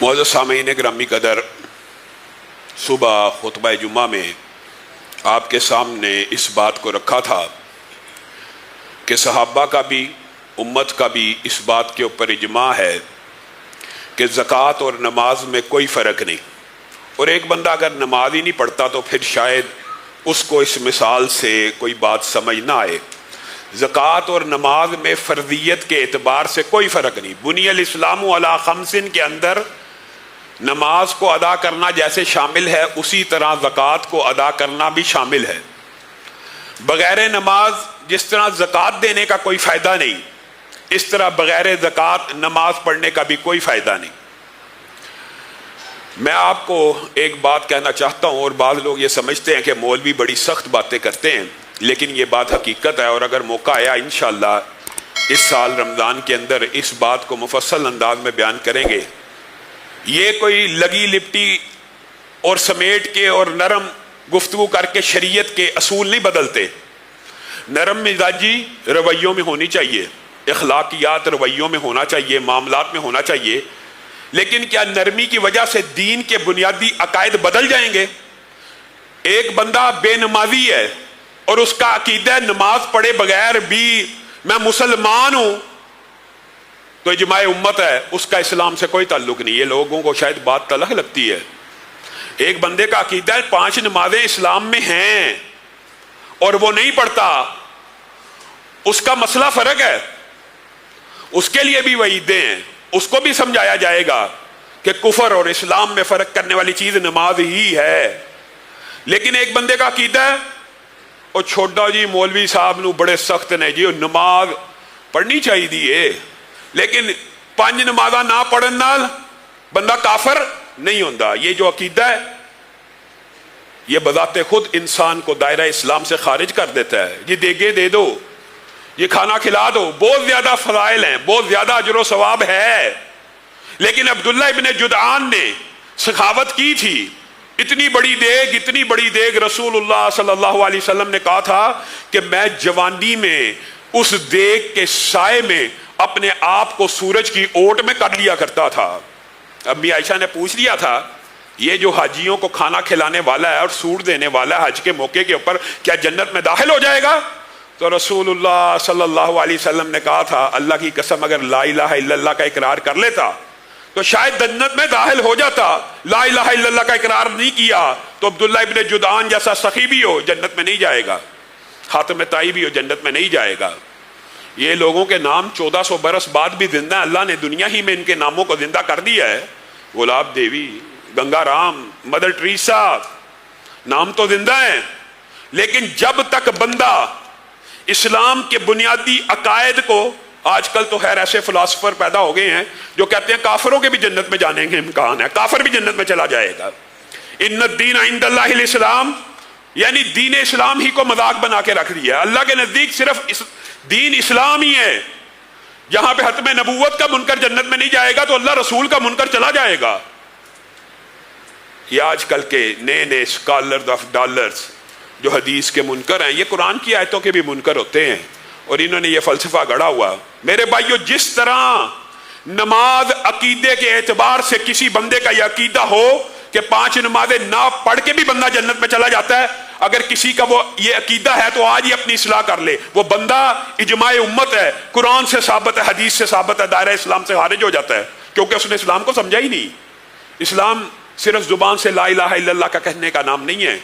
معزز سامعین گرامی قدر، صبح خطبہ جمعہ میں آپ کے سامنے اس بات کو رکھا تھا کہ صحابہ کا بھی امت کا بھی اس بات کے اوپر اجماع ہے کہ زکوٰۃ اور نماز میں کوئی فرق نہیں، اور ایک بندہ اگر نماز ہی نہیں پڑھتا تو پھر شاید اس کو اس مثال سے کوئی بات سمجھ نہ آئے۔ زکوٰۃ اور نماز میں فرضیت کے اعتبار سے کوئی فرق نہیں۔ بنی الاسلام علی خمس کے اندر نماز کو ادا کرنا جیسے شامل ہے، اسی طرح زکوٰۃ کو ادا کرنا بھی شامل ہے۔ بغیر نماز جس طرح زکوٰۃ دینے کا کوئی فائدہ نہیں، اس طرح بغیر زکوٰۃ نماز پڑھنے کا بھی کوئی فائدہ نہیں۔ میں آپ کو ایک بات کہنا چاہتا ہوں، اور بعض لوگ یہ سمجھتے ہیں کہ مولوی بڑی سخت باتیں کرتے ہیں، لیکن یہ بات حقیقت ہے، اور اگر موقع آیا انشاءاللہ اس سال رمضان کے اندر اس بات کو مفصل انداز میں بیان کریں گے۔ یہ کوئی لگی لپٹی اور سمیٹ کے اور نرم گفتگو کر کے شریعت کے اصول نہیں بدلتے۔ نرم مزاجی رویوں میں ہونی چاہیے، اخلاقیات رویوں میں ہونا چاہیے، معاملات میں ہونا چاہیے، لیکن کیا نرمی کی وجہ سے دین کے بنیادی عقائد بدل جائیں گے؟ ایک بندہ بے نمازی ہے اور اس کا عقیدہ نماز پڑھے بغیر بھی میں مسلمان ہوں تو اجماع امت ہے، اس کا اسلام سے کوئی تعلق نہیں۔ یہ لوگوں کو شاید بات تلخ لگتی ہے۔ ایک بندے کا عقیدہ 5 نمازیں اسلام میں ہیں اور وہ نہیں پڑھتا، اس کا مسئلہ فرق ہے، اس کے لیے بھی وعیدیں ہیں، اس کو بھی سمجھایا جائے گا کہ کفر اور اسلام میں فرق کرنے والی چیز نماز ہی ہے۔ لیکن ایک بندے کا عقیدہ ہے اور چھوٹا جی مولوی صاحب نو بڑے سخت نے جی نماز پڑھنی چاہیے، لیکن 5 نمازاں نہ پڑھن نال بندہ کافر نہیں ہوتا۔ یہ جو عقیدہ ہے یہ بذات خود انسان کو دائرہ اسلام سے خارج کر دیتا ہے۔ یہ دیگے دے دو، یہ کھانا کھلا دو، بہت زیادہ فضائل ہیں، بہت زیادہ اجر و ثواب ہے، لیکن عبداللہ ابن جدعان نے سخاوت کی تھی۔ اتنی بڑی دیگ رسول اللہ صلی اللہ علیہ وسلم نے کہا تھا کہ میں جوانی میں اس دیگ کے سائے میں اپنے آپ کو سورج کی اوٹ میں کر لیا کرتا تھا۔ امی عائشہ نے پوچھ لیا تھا یہ جو حاجیوں کو کھانا کھلانے والا ہے اور سوٹ دینے والا ہے حج کے موقع کے اوپر، کیا جنت میں داخل ہو جائے گا؟ تو رسول اللہ صلی اللہ علیہ وسلم نے کہا تھا اللہ کی قسم اگر لا الہ الا اللہ کا اقرار کر لیتا تو شاید جنت میں داخل ہو جاتا۔ لا الہ الا اللہ کا اقرار نہیں کیا تو عبداللہ ابن جدعان جیسا سخی بھی ہو جنت میں نہیں جائے گا، حاتم طائی بھی ہو جنت میں نہیں جائے گا۔ یہ لوگوں کے نام 1400 برس بعد بھی زندہ ہیں، اللہ نے دنیا ہی میں ان کے ناموں کو زندہ کر دیا ہے۔ گلاب دیوی، گنگا رام، مدر ٹریسا، نام تو زندہ ہیں، لیکن جب تک بندہ اسلام کے بنیادی عقائد کو، آج کل تو خیر ایسے فلاسفر پیدا ہو گئے ہیں جو کہتے ہیں کافروں کے بھی جنت میں جانے کے امکان ہے، کافر بھی جنت میں چلا جائے گا۔ ان الدین عند اللہ الاسلام، یعنی دین اسلام ہی کو مذاق بنا کے رکھ دیا۔ اللہ کے نزدیک صرف دین اسلام ہی ہے۔ جہاں پہ ختم نبوت کا منکر جنت میں نہیں جائے گا تو اللہ رسول کا منکر چلا جائے گا۔ یہ آج کل کے نئے اسکالرز آف ڈالرز جو حدیث کے منکر ہیں، یہ قرآن کی آیتوں کے بھی منکر ہوتے ہیں، اور انہوں نے یہ فلسفہ گڑھا ہوا۔ میرے بھائیو، جس طرح نماز عقیدے کے اعتبار سے کسی بندے کا یہ عقیدہ ہو کہ 5 نمازیں نہ پڑھ کے بھی بندہ جنت میں چلا جاتا ہے، اگر کسی کا وہ یہ عقیدہ ہے تو آج ہی اپنی اصلاح کر لے۔ وہ بندہ اجماع امت ہے، قرآن سے ثابت ہے، حدیث سے ثابت ہے، دائرہ اسلام سے خارج ہو جاتا ہے، کیونکہ اس نے اسلام کو سمجھا ہی نہیں۔ اسلام صرف زبان سے لا الہ الا اللہ کا کہنے کا نام نہیں ہے۔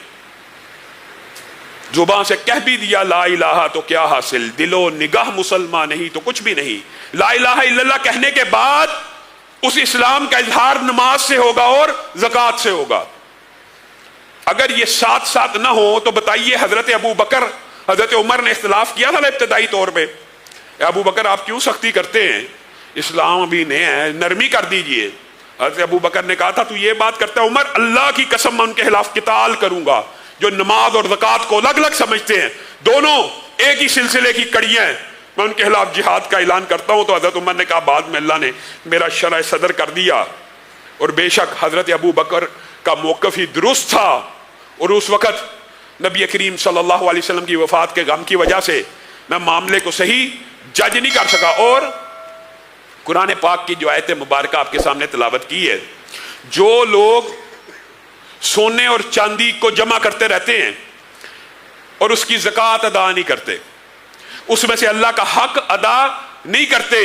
زبان سے کہہ بھی دیا لا الہ تو کیا حاصل، دل و نگاہ مسلمان نہیں تو کچھ بھی نہیں۔ لا الہ الا اللہ کہنے کے بعد اس اسلام کا اظہار نماز سے ہوگا اور زکوٰۃ سے ہوگا۔ اگر یہ ساتھ ساتھ نہ ہو تو بتائیے، حضرت ابو بکر حضرت عمر نے اختلاف کیا تھا ابتدائی طور پہ، ابو بکر آپ کیوں سختی کرتے ہیں، اسلام ابھی نیا ہے، نرمی کر دیجئے۔ حضرت ابو بکر نے کہا تھا تو یہ بات کرتا ہے عمر، اللہ کی قسم میں ان کے خلاف قتال کروں گا جو نماز اور زکوٰۃ کو الگ الگ سمجھتے ہیں، دونوں ایک ہی سلسلے کی کڑیاں ہیں، میں ان کے خلاف جہاد کا اعلان کرتا ہوں۔ تو حضرت عمر نے کہا بعد میں اللہ نے میرا شرح صدر کر دیا، اور بے شک حضرت ابو بکر کا موقف ہی درست تھا، اور اس وقت نبی کریم صلی اللہ علیہ وسلم کی وفات کے غم کی وجہ سے میں معاملے کو صحیح جج نہیں کر سکا۔ اور قرآن پاک کی جو آیت مبارکہ آپ کے سامنے تلاوت کی ہے، جو لوگ سونے اور چاندی کو جمع کرتے رہتے ہیں اور اس کی زکوٰۃ ادا نہیں کرتے، اس میں سے اللہ کا حق ادا نہیں کرتے،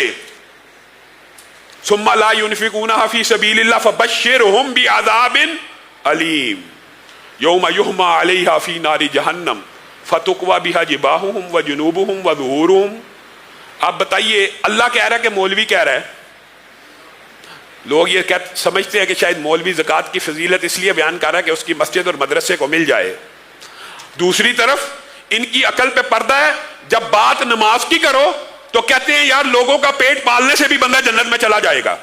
ثم لا ينفقونها في سبيل الله فبشرهم بعذاب عليم يوم يحمى عليها في نار جہنم فتقوى بها جباههم وجنوبهم وظهورهم. آپ بتائیے، اللہ کہہ رہا ہے کہ مولوی کہہ رہا ہے؟ لوگ یہ سمجھتے ہیں کہ شاید مولوی زکوٰۃ کی فضیلت اس لیے بیان کر رہا ہے کہ اس کی مسجد اور مدرسے کو مل جائے. دوسری طرف ان کی عقل پہ پردہ ہے، جب بات نماز کی کرو تو کہتے ہیں یار لوگوں کا پیٹ پالنے سے بھی بندہ جنت میں چلا جائے گا.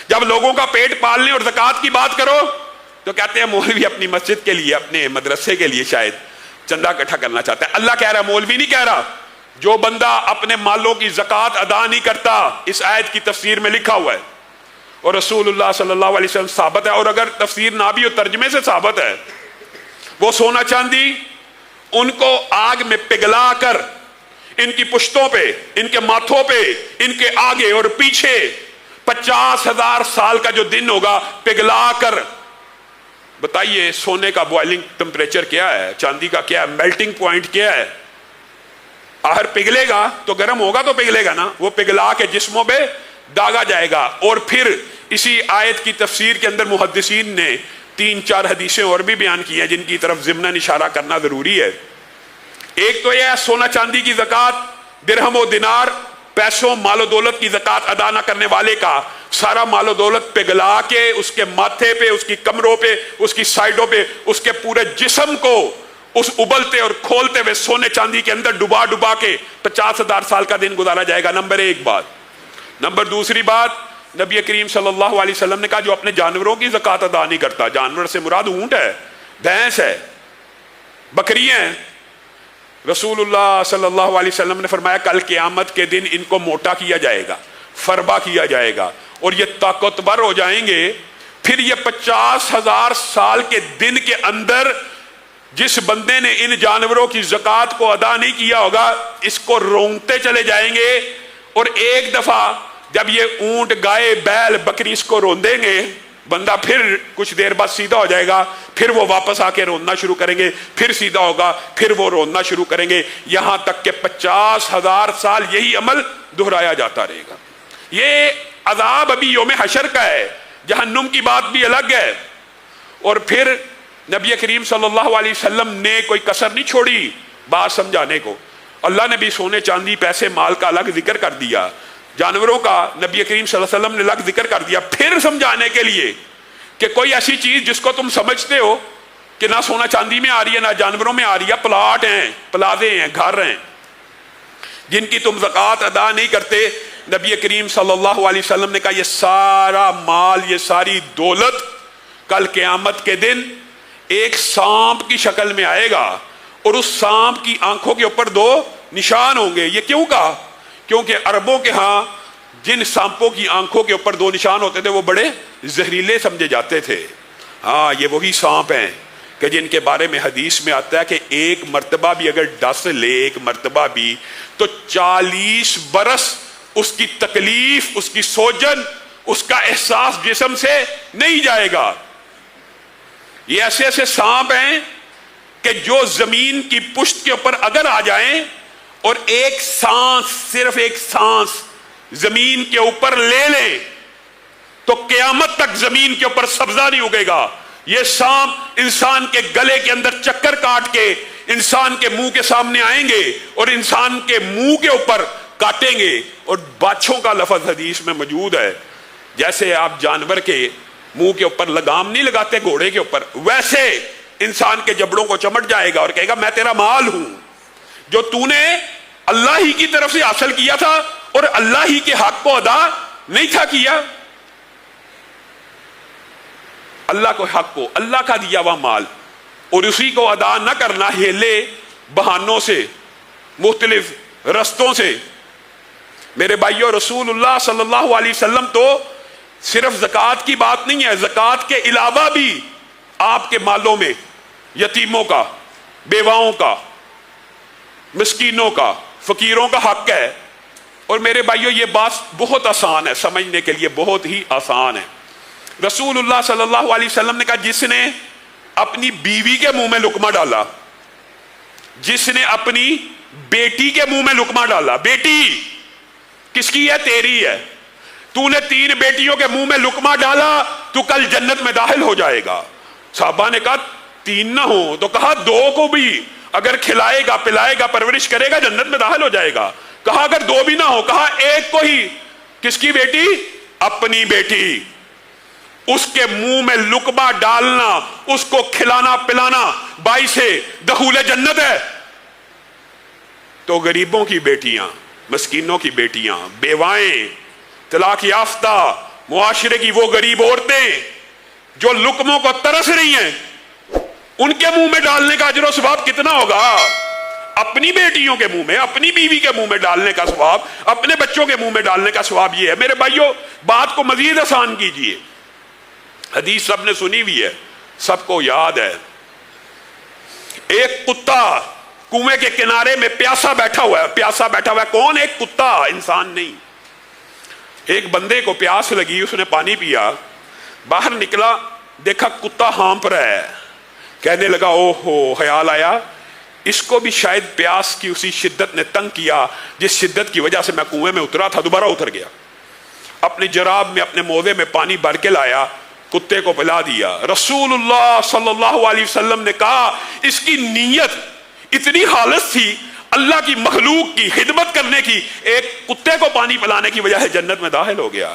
جب لوگوں کا پیٹ پالنے اور زکوٰۃ کی بات کرو تو کہتے ہیں مولوی اپنی مسجد کے لیے، اپنے مدرسے کے لیے شاید چندہ اکٹھا کرنا چاہتا ہے. اللہ کہہ رہا ہے، مولوی نہیں کہہ رہا. جو بندہ اپنے مالوں کی زکوٰۃ ادا نہیں کرتا، اس آیت کی تفسیر میں لکھا ہوا ہے اور رسول اللہ صلی اللہ علیہ وسلم ثابت ہے، اور اگر تفسیر نہ بھی ہو ترجمے سے ثابت ہے، وہ سونا چاندی ان کو آگ میں پگھلا کر ان کی پشتوں پہ، ان کے ماتھوں پہ، ان کے آگے اور پیچھے 50,000 سال کا جو دن ہوگا پگھلا کر. بتائیے سونے کا بوائلنگ ٹمپریچر کیا ہے، چاندی کا کیا ہے، میلٹنگ پوائنٹ کیا ہے؟ آخر پگھلے گا تو گرم ہوگا تو پگھلے گا نا، وہ پگھلا کے جسموں پہ داغا جائے گا. اور پھر اسی آیت کی تفسیر کے اندر محدثین نے 3-4 حدیثیں اور بھی بیان کی ہیں جن کی طرف ضمناً اشارہ کرنا ضروری ہے. ایک تو یہ ہے سونا چاندی کی زکوٰۃ، درہم و دینار، پیسوں مال و دولت کی زکوٰۃ ادا نہ کرنے والے کا سارا مال و دولت پگھلا کے اس کے ماتھے پہ، اس کی کمروں پہ، اس کی سائڈوں پہ، اس کے پورے جسم کو اس ابلتے اور کھولتے ہوئے سونے چاندی کے اندر ڈبا ڈبا کے 50,000 سال کا دن گزارا جائے گا. نمبر ایک بات. نمبر دوسری بات، نبی کریم صلی اللہ علیہ وسلم نے کہا جو اپنے جانوروں کی زکوٰۃ ادا نہیں کرتا، جانور سے مراد اونٹ ہے، بھینس ہے، بکری ہیں، رسول اللہ صلی اللہ علیہ وسلم نے فرمایا کل قیامت کے دن ان کو موٹا کیا جائے گا، فربا کیا جائے گا اور یہ طاقتور ہو جائیں گے. پھر یہ 50,000 سال کے دن کے اندر جس بندے نے ان جانوروں کی زکوٰۃ کو ادا نہیں کیا ہوگا اس کو رونگتے چلے جائیں گے. اور ایک دفعہ جب یہ اونٹ، گائے، بیل، بکری اس کو روندیں گے، بندہ پھر کچھ دیر بعد سیدھا ہو جائے گا، پھر وہ واپس آ کے رونا شروع کریں گے، پھر سیدھا ہوگا، پھر وہ رونا شروع کریں گے، یہاں تک کہ 50,000 سال یہی عمل دہرایا جاتا رہے گا. یہ عذاب ابھی یوم حشر کا ہے، جہنم کی بات بھی الگ ہے. اور پھر نبی کریم صلی اللہ علیہ وسلم نے کوئی کسر نہیں چھوڑی بات سمجھانے کو. اللہ نے بھی سونے چاندی پیسے مال کا الگ ذکر کر دیا، جانوروں کا نبی کریم صلی اللہ علیہ وسلم نے الگ ذکر کر دیا، پھر سمجھانے کے لیے کہ کوئی ایسی چیز جس کو تم سمجھتے ہو کہ نہ سونا چاندی میں آ رہی ہے نہ جانوروں میں آ رہی ہے، پلاٹ ہیں، پلازے ہیں، گھر ہیں، جن کی تم زکوٰۃ ادا نہیں کرتے. نبی کریم صلی اللہ علیہ وسلم نے کہا یہ سارا مال، یہ ساری دولت کل قیامت کے دن ایک سانپ کی شکل میں آئے گا اور اس سانپ کی آنکھوں کے اوپر 2 نشان ہوں گے. یہ کیوں کہا؟ کیونکہ عربوں کے ہاں جن سانپوں کی آنکھوں کے اوپر 2 نشان ہوتے تھے وہ بڑے زہریلے سمجھے جاتے تھے. ہاں یہ وہی سانپ ہیں کہ جن کے بارے میں حدیث میں آتا ہے کہ ایک مرتبہ بھی اگر ڈس لے، ایک مرتبہ بھی، تو 40 برس اس کی تکلیف، اس کی سوجن، اس کا احساس جسم سے نہیں جائے گا. یہ ایسے ایسے سانپ ہیں کہ جو زمین کی پشت کے اوپر اگر آ جائیں اور ایک سانس، صرف ایک سانس زمین کے اوپر لے لیں تو قیامت تک زمین کے اوپر سبزہ نہیں اگے گا. یہ سانپ انسان کے گلے کے اندر چکر کاٹ کے انسان کے منہ کے سامنے آئیں گے اور انسان کے منہ کے اوپر کاٹیں گے. اور باچھوں کا لفظ حدیث میں موجود ہے، جیسے آپ جانور کے منہ کے اوپر لگام نہیں لگاتے گھوڑے کے اوپر، ویسے انسان کے جبڑوں کو چمٹ جائے گا اور کہے گا میں تیرا مال ہوں جو تو نے اللہ ہی کی طرف سے حاصل کیا تھا اور اللہ ہی کے حق کو ادا نہیں تھا کیا. اللہ کو حق کو، اللہ کا دیا ہوا مال، اور اسی کو ادا نہ کرنا ہیلے بہانوں سے، مختلف رستوں سے. میرے بھائیو، رسول اللہ صلی اللہ علیہ وسلم تو صرف زکوٰۃ کی بات نہیں ہے، زکوٰۃ کے علاوہ بھی آپ کے مالوں میں یتیموں کا، بیواؤں کا، مسکینوں کا، فقیروں کا حق ہے. اور میرے بھائیو یہ بات بہت آسان ہے سمجھنے کے لیے، بہت ہی آسان ہے. رسول اللہ صلی اللہ علیہ وسلم نے کہا جس نے اپنی بیوی کے منہ میں لقمہ ڈالا، جس نے اپنی بیٹی کے منہ میں لقمہ ڈالا، بیٹی کس کی ہے؟ تیری ہے، تو نے 3 بیٹیوں کے منہ میں لقمہ ڈالا تو کل جنت میں داخل ہو جائے گا۔ صحابہ نے کہا 3 نہ ہو، تو کہا 2 کو بھی اگر کھلائے گا پلائے گا پرورش کرے گا جنت میں داخل ہو جائے گا۔ کہا اگر 2 بھی نہ ہو، کہا 1 کو ہی۔ کس کی بیٹی؟ اپنی بیٹی، اس کے منہ میں لقمہ ڈالنا، اس کو کھلانا پلانا باعث دخول جنت ہے۔ تو غریبوں کی بیٹیاں، مسکینوں کی بیٹیاں، بیوائیں، طلاق یافتہ معاشرے کی وہ غریب عورتیں جو لقموں کو ترس رہی ہیں، ان کے منہ میں ڈالنے کا اجر و ثواب کتنا ہوگا؟ اپنی بیٹیوں کے منہ میں، اپنی بیوی کے منہ میں ڈالنے کا ثواب، اپنے بچوں کے منہ میں ڈالنے کا ثواب یہ ہے۔ میرے بھائیوں، بات کو مزید آسان کیجئے، حدیث سب نے سنی ہوئی ہے، سب کو یاد ہے۔ ایک کتا کنویں کے کنارے میں پیاسا بیٹھا ہوا ہے، پیاسا بیٹھا ہوا ہے، کون؟ ایک کتا، انسان نہیں۔ ایک بندے کو پیاس لگی، اس نے پانی پیا، باہر نکلا، دیکھا کتا ہانپ رہا ہے، کہنے لگا او ہو، خیال آیا اس کو بھی شاید پیاس کی اسی شدت نے تنگ کیا جس شدت کی وجہ سے میں کنویں میں اترا تھا، دوبارہ اتر گیا۔ اپنے جراب میں، اپنے موزے میں پانی بھر کے لایا، کتے کو پلا دیا۔ رسول اللہ صلی اللہ علیہ وسلم نے کہا اس کی نیت اتنی خالص تھی، اللہ کی مخلوق کی خدمت کرنے کی، ایک کتے کو پانی پلانے کی وجہ سے جنت میں داخل ہو گیا۔